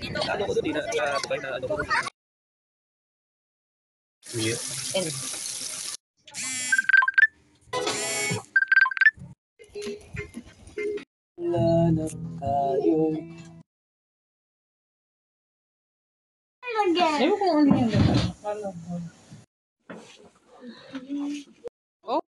Ano ko doon, di na sabay na ano ko doon. Yeah. Wala na tayo. Ewan ko ano yung gano'n. Oh.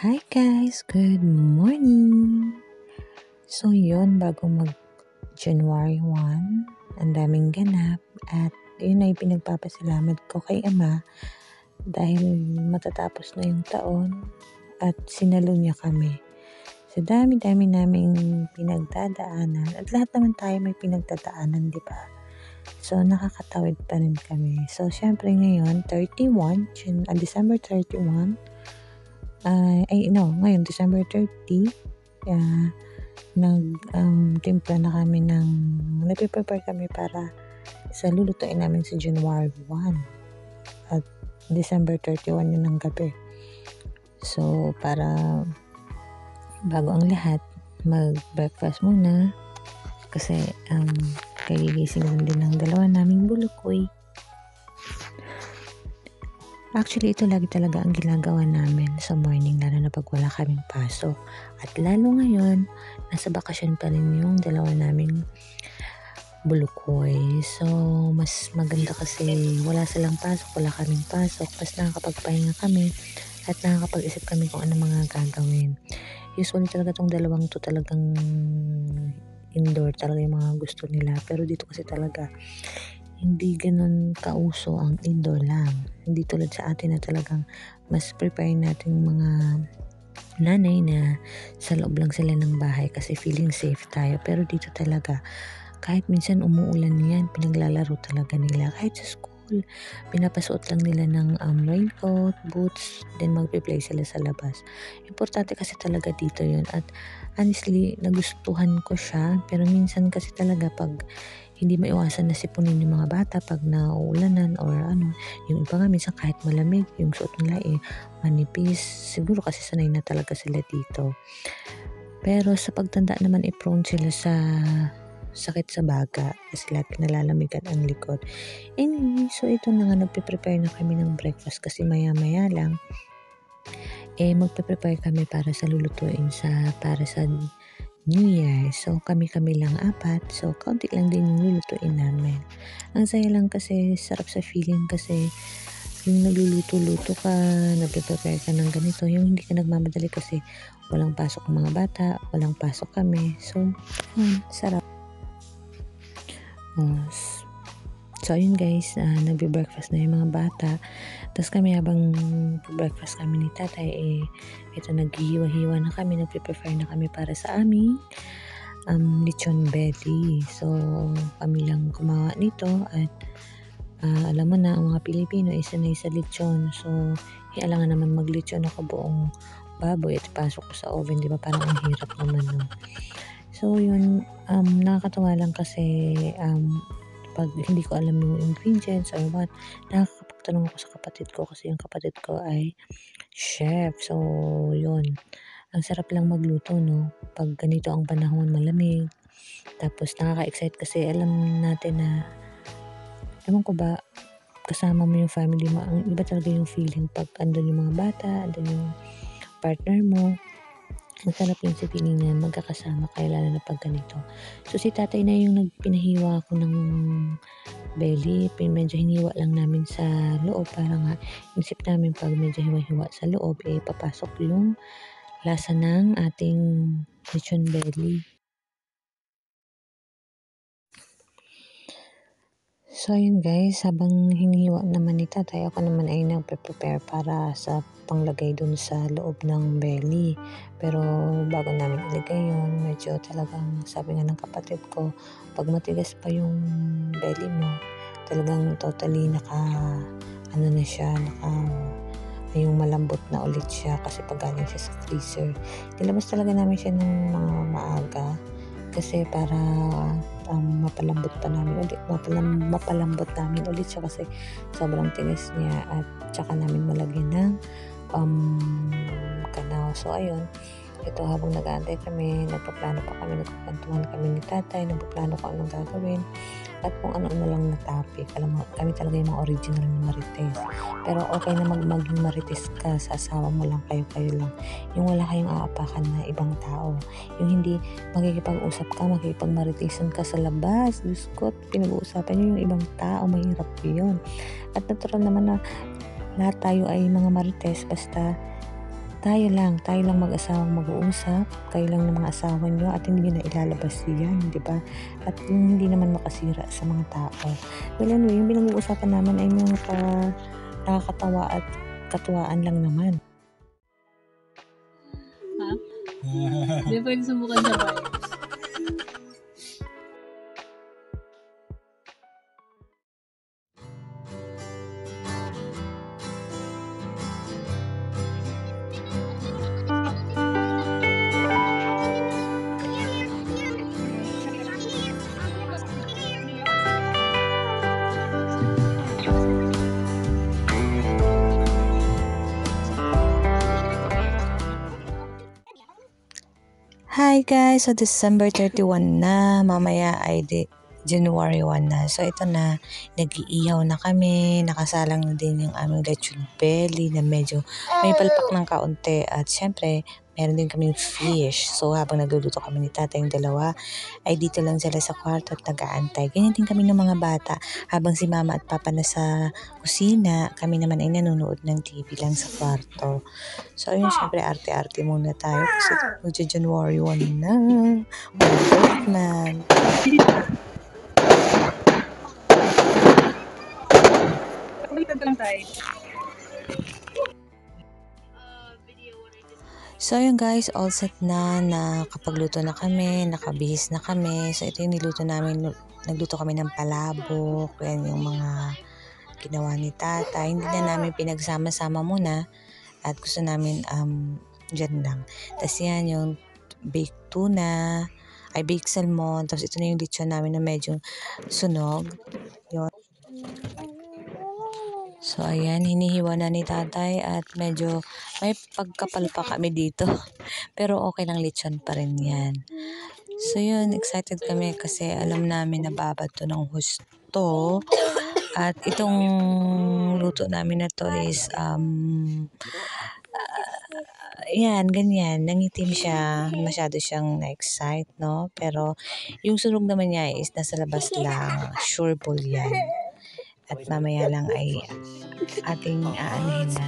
Hi guys, good morning! So yun, bago mag January 1, ang daming ganap at yun ay pinagpapasalamat ko kay Ama dahil matatapos na yung taon at sinalo niya kami. Sa dami-dami naming pinagdadaanan at lahat naman tayo may pinagdadaanan, di ba? So nakakatawid pa rin kami. So syempre ngayon, December 31, ngayon December 30, timpla na kami nagpe-prepare kami para sa lulutuin namin sa January 1 at December 31 yun ng gabi. So para bago ang lahat, mag-breakfast muna kasi kagigising din ng dalawa naming bulukoy. Actually, ito lagi talaga ang ginagawa namin sa morning, lalo na pag wala kaming pasok. At lalo ngayon, nasa bakasyon pa rin yung dalawa naming bulukoy. So, mas maganda kasi wala silang pasok, wala kaming pasok. Mas nakakapagpahinga kami at nakakapag-isip kami kung ano mga gagawin. Usually talaga tong dalawang to talagang indoor talaga yung mga gusto nila. Pero dito kasi talaga hindi ganun kauso ang indoor lang. Hindi tulad sa atin na talagang mas prepare natin mga nanay na sa loob lang sila ng bahay kasi feeling safe tayo. Pero dito talaga, kahit minsan umuulan yan, pinaglalaro talaga nila. Kahit sa school, pinapasuot lang nila ng raincoat, boots, then magpe-play sila sa labas. Importante kasi talaga dito yun. At honestly, nagustuhan ko siya. Pero minsan kasi talaga pag hindi maiwasan na sipunin yung mga bata pag nauulanan or ano. Yung iba nga minsan kahit malamig, yung suot nila manipis. Siguro kasi sanay na talaga sila dito. Pero sa pagtanda naman prone sila sa sakit sa baga kasi lagi nalalamigan ang likod. Anyway, so ito na nga, nagpe-prepare na kami ng breakfast kasi maya-maya lang magpe-prepare kami para sa lulutuin para sa New Year. So, kami-kami lang 4. So, kaunti lang din yung lulutuin namin. Ang saya lang kasi, sarap sa feeling kasi yung nagluluto-luto ka, nagpe-prepare ka ng ganito, yung hindi ka nagmamadali kasi walang pasok ang mga bata, walang pasok kami. So, sarap. So, ayun guys, nagbe-breakfast na yung mga bata. Tapos kami habang breakfast kami ni tatay, ito naghihiwa-hiwa na kami, nagpe-prepare na kami para sa aming lechon belly. So, kami lang gumawa nito at alam mo na, ang mga Pilipino ay sanay sa lechon. So, alangan naman mag-lechon ako buong baboy at pasok ko sa oven, di ba? Parang ang hirap naman, no? So, yun, nakakatawa lang kasi pag hindi ko alam yung ingredients or what, nakakapagtanong ako sa kapatid ko kasi yung kapatid ko ay chef. So, yun. Ang sarap lang magluto, no? Pag ganito ang panahon, malamig. Tapos, nakaka-excite kasi alam natin na, ewan ko ba, kasama mo yung family mo. Ang iba talaga yung feeling pag andun yung mga bata, andun yung partner mo. Ang sarap yung sa feeling na magkakasama kayo lalo na pag ganito. So, si tatay na yung pinahiwa ko ng belly. Medyo hiniwa lang namin sa loob para nga isip namin pag medyo hiwa-hiwa sa loob, papasok yung lasa ng ating lechon belly. So yun guys, habang hinihiwa naman ni tatay, ako naman ay nagpe-prepare para sa panglagay dun sa loob ng belly. Pero bago namin ilagay yun, medyo talagang sabi nga ng kapatid ko, pag matigas pa yung belly mo, talagang totally ano na siya, yung malambot na ulit siya kasi pag galing siya sa freezer. Nilabas talaga namin siya ng mga maaga kasi para mapalambot pa namin ulit, mapalambot namin ulit siya kasi sobrang tigas niya at tsaka namin malagyan ng kanaw. So ayun, ito habang nag-aantay kami, nagpaplano pa kami, nagkukwentuhan kami ni tatay, nagpaplano kung anong gagawin at kung ano-ano lang na topic. Alam mo, kami talaga yung mga original na marites. Pero okay na maging marites ka sa asawa mo lang, kayo lang. Yung wala kayong aapakan na ibang tao. Yung hindi makikipag-usap ka, makikipag-maritesan ka sa labas. Diyos ko, pinag-uusapan nyo yung ibang tao, mahirap yun. At natural naman na lahat tayo ay mga marites, basta tayo lang mag-asawang mag-uusap, kayo lang ng mga asawa nyo at hindi na ilalabas yan, di ba? At yung hindi naman makasira sa mga tao. Well, anyway, yung pinag-uusapan namin ay yung nakakatawa at katuwaan lang naman. Ha? Hindi pwede sumukan sa vibes. Hi guys! So December 31 na, mamaya ay January 1 na. So ito na, nag-iihaw na kami, nakasalang na din yung aming lechon belly na medyo may palpak ng kaunti at syempre meron din kaming fish. So habang nagluluto kami ni tatay yung dalawa, ay dito lang sila sa kwarto at nag-aantay. Ganyan din kami ng mga bata. Habang si mama at papa na sa kusina, kami naman ay nanonood ng TV lang sa kwarto. So ayun, syempre arte-arte muna tayo kasi magja-January 1 na. Birth man. Baliktad ka lang tayo. So yun guys, all set na, nakapagluto na kami, nakabihis na kami. So ito yung niluto namin, nagluto kami ng palabok, yan yung mga ginawa ni tata. Hindi na namin pinagsama-sama muna at gusto namin dyan lang. Tapos yan yung baked tuna, ay baked salmon, tapos ito na yung lechon namin na medyo sunog. Yun. So ayan, hinihiwa na ni tatay at medyo may pagkapal pa kami dito. Pero okay lang, lechon pa rin yan. So yun, excited kami kasi alam namin na babato ng husto. At itong luto namin na to is yan, ganyan, nangitim siya, masyado siyang na-excite, no? Pero yung sunog naman niya is nasa labas lang, sure ball yan. At mamaya lang ay ating aanihin na.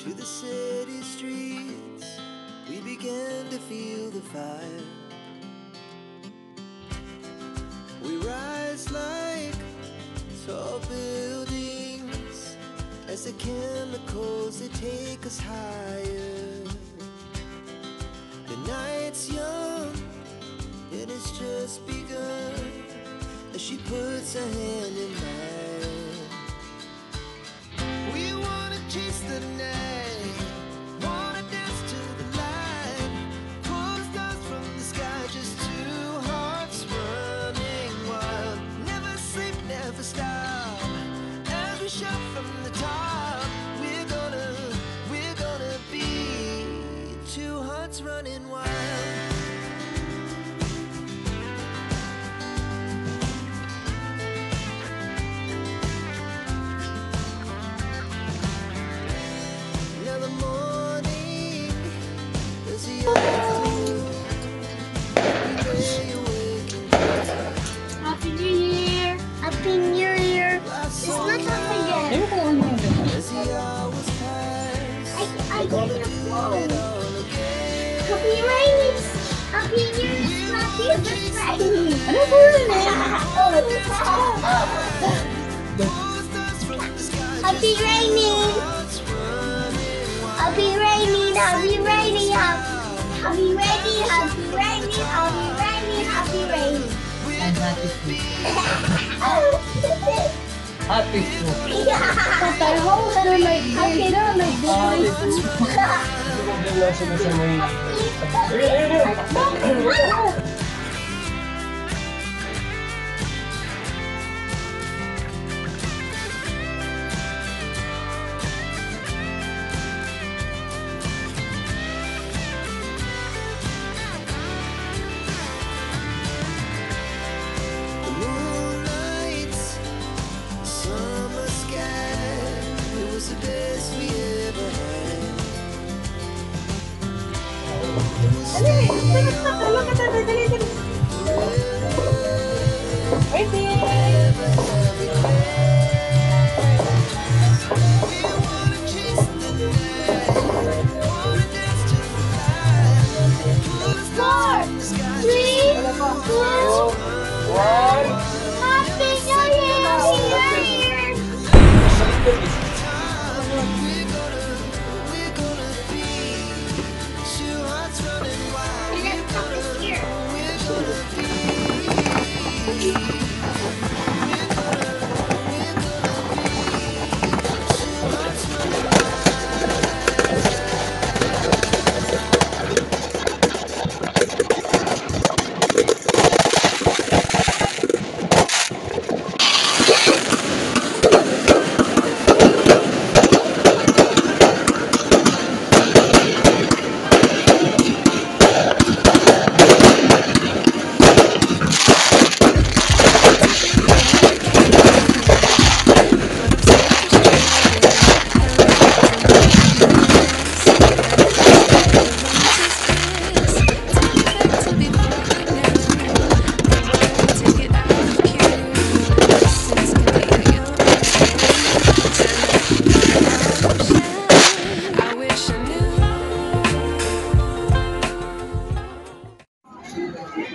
To the city streets, we began to feel the fire. We rise like tall buildings as the chemicals, they take us higher. The night's young and it's just begun as she puts her hand in mine. We wanna chase the night, wanna dance to the light, pull the stars from the sky, just two hearts running wild. Never sleep, never stop, as we shout from the top. We're gonna be two hearts running wild. Happy New Year! hours pass. I get the phone. Happy raining. Happy New Year's. Happy raining. Ano po yun eh? Happy raining. Happy raining. Happy raining. Happy raining. Happy raining. Happy raining. Happy raining. And happy food. Happy food. I hope I don't like this. I don't like this. Wala siya sa may... The moonlight, summer sky, it was the best we ever had.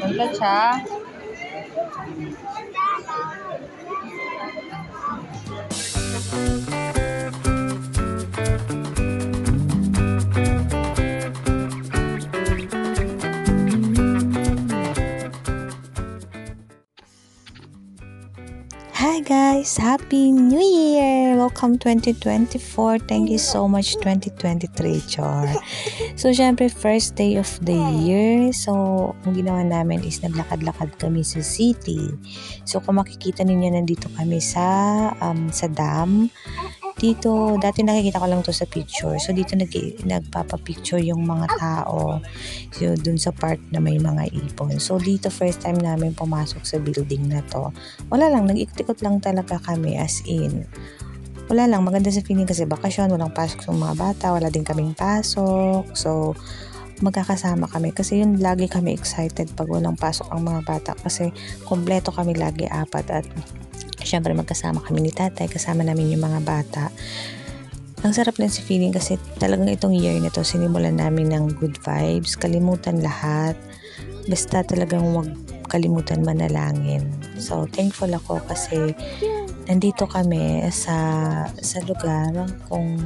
Ganda siya. Hi guys! Happy New Year! Welcome 2024. Thank you so much 2023, Char. So, syempre, first day of the year. So, ang ginawa namin is naglakad-lakad kami sa city. So, kung makikita ninyo, nandito kami sa dam. Dito, dati nakikita ko lang to sa picture. So, dito nagpapapicture yung mga tao. So, dun sa part na may mga ipon. So, dito first time namin pumasok sa building na to. Wala lang, nag-ikot lang talaga kami as in. Wala lang, maganda sa feeling kasi bakasyon, walang pasok sa mga bata, wala din kaming pasok. So, magkakasama kami kasi yun lagi kami excited pag walang pasok ang mga bata kasi kompleto kami lagi, 4 at syempre magkasama kami ni tatay, kasama namin yung mga bata. Ang sarap lang si feeling kasi talagang itong year nito sinimulan namin ng good vibes, kalimutan lahat, basta talagang wag kalimutan manalangin. So thankful ako kasi nandito kami sa lugar kung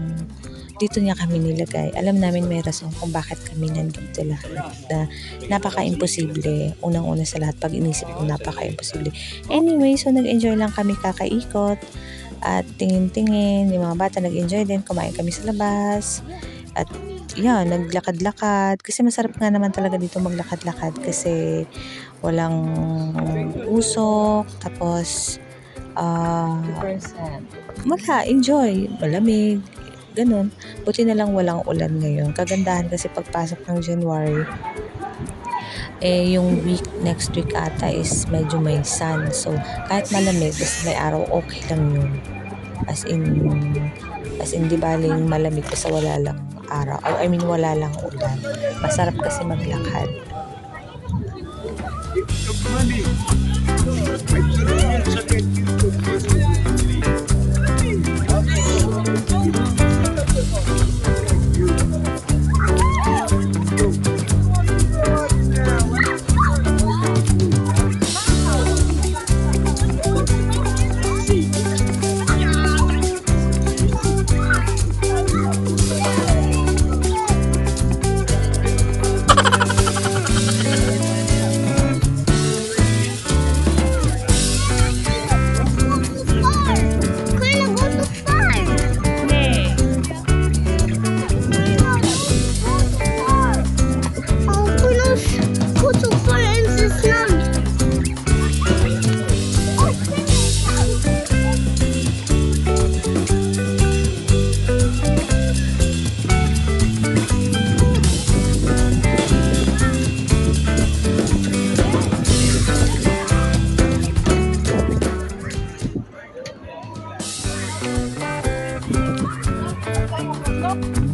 dito niya kami nilagay. Alam namin may rason kung bakit kami nandito lahat. Na napaka-imposible. Unang-una sa lahat, pag inisip ko napaka-imposible. Anyway, so nag-enjoy lang kami kakaikot at tingin-tingin. Yung mga bata nag-enjoy din. Kumain kami sa labas. At yan, naglakad-lakad. Kasi masarap nga naman talaga dito maglakad-lakad kasi walang usok. Tapos, wala, enjoy. Malamig. Ganun. Buti na lang walang ulan ngayon. Kagandahan kasi pagpasok ng January, yung next week ata is medyo may sun. So, kahit malamig, basta may araw, okay lang yun. As in, di baling malamig basta wala lang araw. I mean, wala lang ulan. Masarap kasi maglakad. no.